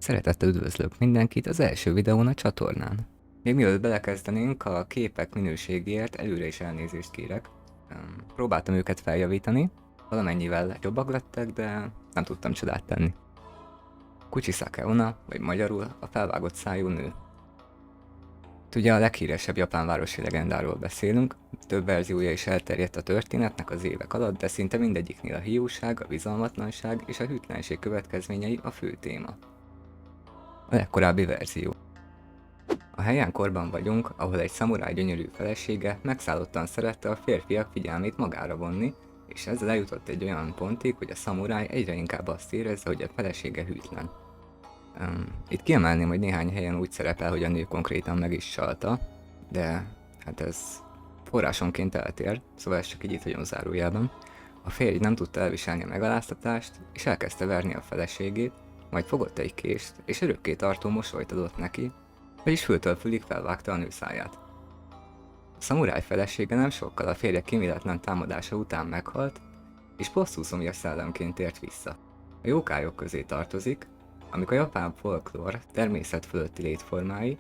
Szeretettel üdvözlök mindenkit az első videón a csatornán. Még mielőtt belekezdenénk, a képek minőségéért előre is elnézést kérek. Próbáltam őket feljavítani, valamennyivel jobbak lettek, de nem tudtam csodát tenni. Kuchisake Onna, vagy magyarul a felvágott szájú nő. Ugye a leghíresebb japán városi legendáról beszélünk, több verziója is elterjedt a történetnek az évek alatt, de szinte mindegyiknél a hiúság, a bizalmatlanság és a hűtlenség következményei a fő téma. A legkorábbi verzió. A helyen korban vagyunk, ahol egy szamuráj gyönyörű felesége megszállottan szerette a férfiak figyelmét magára vonni, és ezzel eljutott egy olyan pontig, hogy a szamuráj egyre inkább azt érezze, hogy a felesége hűtlen. Itt kiemelném, hogy néhány helyen úgy szerepel, hogy a nő konkrétan meg is csalta, de hát ez forrásonként eltér, szóval ez csak így itt hagyom zárójelben. A férj nem tudta elviselni a megaláztatást, és elkezdte verni a feleségét, majd fogott egy kést, és örökké tartó mosolyt adott neki, vagyis fültől fülig felvágta a nő száját. A szamuráj felesége nem sokkal a férje kíméletlen támadása után meghalt, és bosszúszomjas szellemként tért vissza. A jókályok közé tartozik, amik a japán folklór természet fölötti létformái,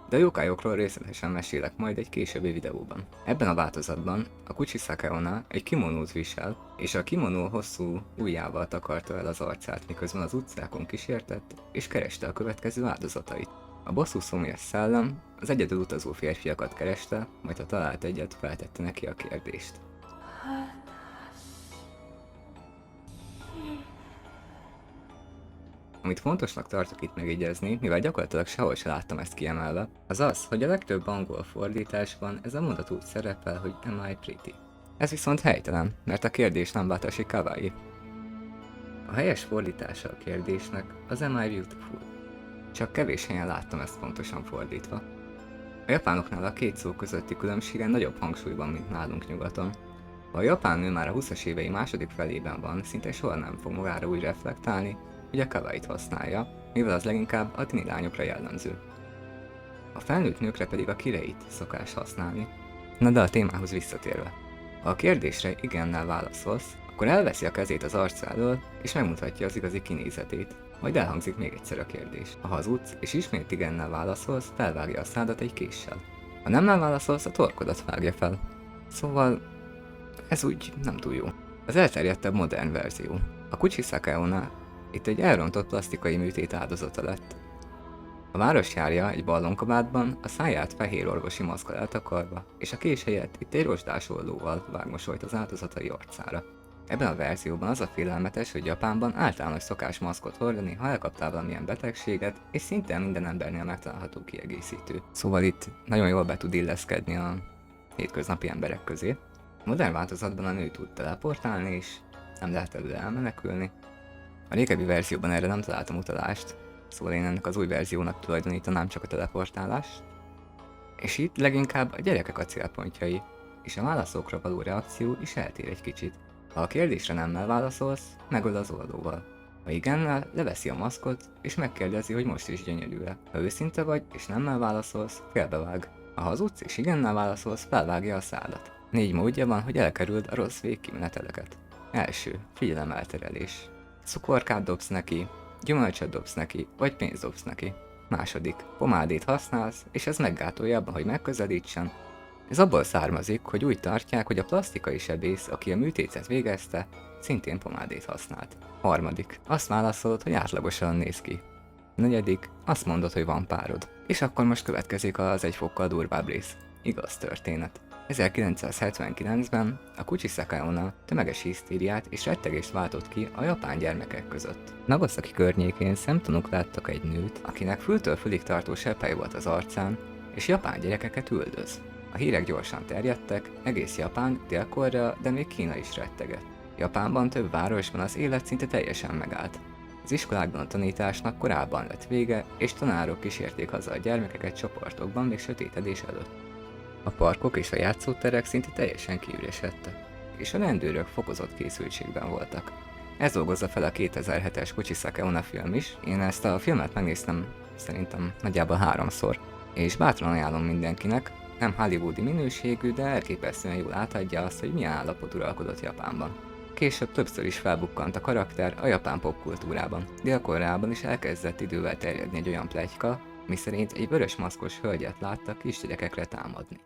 de a jókályokról részletesen mesélek majd egy későbbi videóban. Ebben a változatban a Kuchisake Onna egy kimonót visel, és a kimonó hosszú ujjával takarta el az arcát, miközben az utcákon kísértett, és kereste a következő áldozatait. A bosszúszomjas szellem az egyedül utazó férfiakat kereste, majd ha talált egyet, feltette neki a kérdést. Amit fontosnak tartok itt megjegyezni, mivel gyakorlatilag sehol se láttam ezt kiemelve, az az, hogy a legtöbb angol fordításban ez a mondat úgy szerepel, hogy am I pretty? Ez viszont helytelen, mert a kérdés nem watashi kawaii. A helyes fordítása a kérdésnek az am I beautiful? Csak kevés helyen láttam ezt pontosan fordítva. A japánoknál a két szó közötti különbségen nagyobb hangsúlyban, mint nálunk nyugaton. Ha a japán nő már a 20-as évei második felében van, szinte soha nem fog magára úgy reflektálni, hogy a kawait használja, mivel az leginkább a tini lányokra jellemző. A felnőtt nőkre pedig a kireit szokás használni. Na de a témához visszatérve. Ha a kérdésre igennel válaszolsz, akkor elveszi a kezét az arca elől, és megmutatja az igazi kinézetét. Majd elhangzik még egyszer a kérdés. Ha hazudsz, és ismét igennel válaszolsz, felvágja a szádat egy késsel. Ha nemmel válaszolsz, a torkodat vágja fel. Szóval ez úgy nem túl jó. Az elterjedtebb modern verzió. A Kuchisake Onna itt egy elrontott plastikai műtét áldozata lett. A városjárja egy ballonkabátban, a száját fehér orvosi maszkkal eltakarva, és a kés helyett itt egy rozsdás ollóval vág mosolyt az áldozatai arcára. Ebben a verzióban az a félelmetes, hogy Japánban általános szokás maszkot hordani, ha elkaptál valamilyen betegséget, és szinte minden embernél megtalálható kiegészítő. Szóval itt nagyon jól be tud illeszkedni a hétköznapi emberek közé. A modern változatban a nő tud teleportálni, és nem lehet előle elmenekülni. A régebbi verzióban erre nem találtam utalást, szóval én ennek az új verziónak tulajdonítanám csak a teleportálást. És itt leginkább a gyerekek a célpontjai, és a válaszokra való reakció is eltér egy kicsit. Ha a kérdésre nemmel válaszolsz, megöl az oldóval. Ha igennel, leveszi a maszkot, és megkérdezi, hogy most is gyönyörű-e. Ha őszinte vagy, és nemmel válaszolsz, félbevág. Ha hazudsz, és igennel válaszolsz, felvágja a szádat. 4 módja van, hogy elkerüld a rossz végkimeneteleket. Első, figyelemelterelés. Cukorkát dobsz neki, gyümölcsöt dobsz neki, vagy pénzt dobsz neki. Második, pomádét használsz, és ez meggátolja abban, hogy megközelítsen. Ez abból származik, hogy úgy tartják, hogy a plastikai sebész, aki a műtétet végezte, szintén pomádét használt. Harmadik, azt válaszolod, hogy átlagosan néz ki. Negyedik, azt mondod, hogy van párod. És akkor most következik az egy fokkal durvább rész. Igaz történet. 1979-ben a Kuchisake Onna tömeges hisztériát és rettegést váltott ki a japán gyermekek között. Nagasaki környékén szemtanúk láttak egy nőt, akinek fültől fülig tartó sepphely volt az arcán, és japán gyerekeket üldöz. A hírek gyorsan terjedtek, egész Japán, Dél-Korea, de még Kína is rettegett. Japánban több városban az élet szinte teljesen megállt. Az iskolákban a tanításnak korábban lett vége, és tanárok kísérték haza a gyermekeket csoportokban még sötétedés előtt. A parkok és a játszóterek szinte teljesen kiüresedtek, és a rendőrök fokozott készültségben voltak. Ez dolgozza fel a 2007-es Kuchisake Onna film is, én ezt a filmet megnéztem szerintem nagyjából 3-szor, és bátran ajánlom mindenkinek, nem hollywoodi minőségű, de elképesztően jól átadja azt, hogy milyen állapot uralkodott Japánban. később többször is felbukkant a karakter a japán popkultúrában. Dél-Koreában is elkezdett idővel terjedni egy olyan pletyka, miszerint egy vörös maszkos hölgyet láttak kisgyerekekre támadni.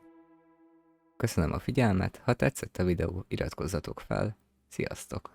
Köszönöm a figyelmet, ha tetszett a videó, iratkozzatok fel, sziasztok!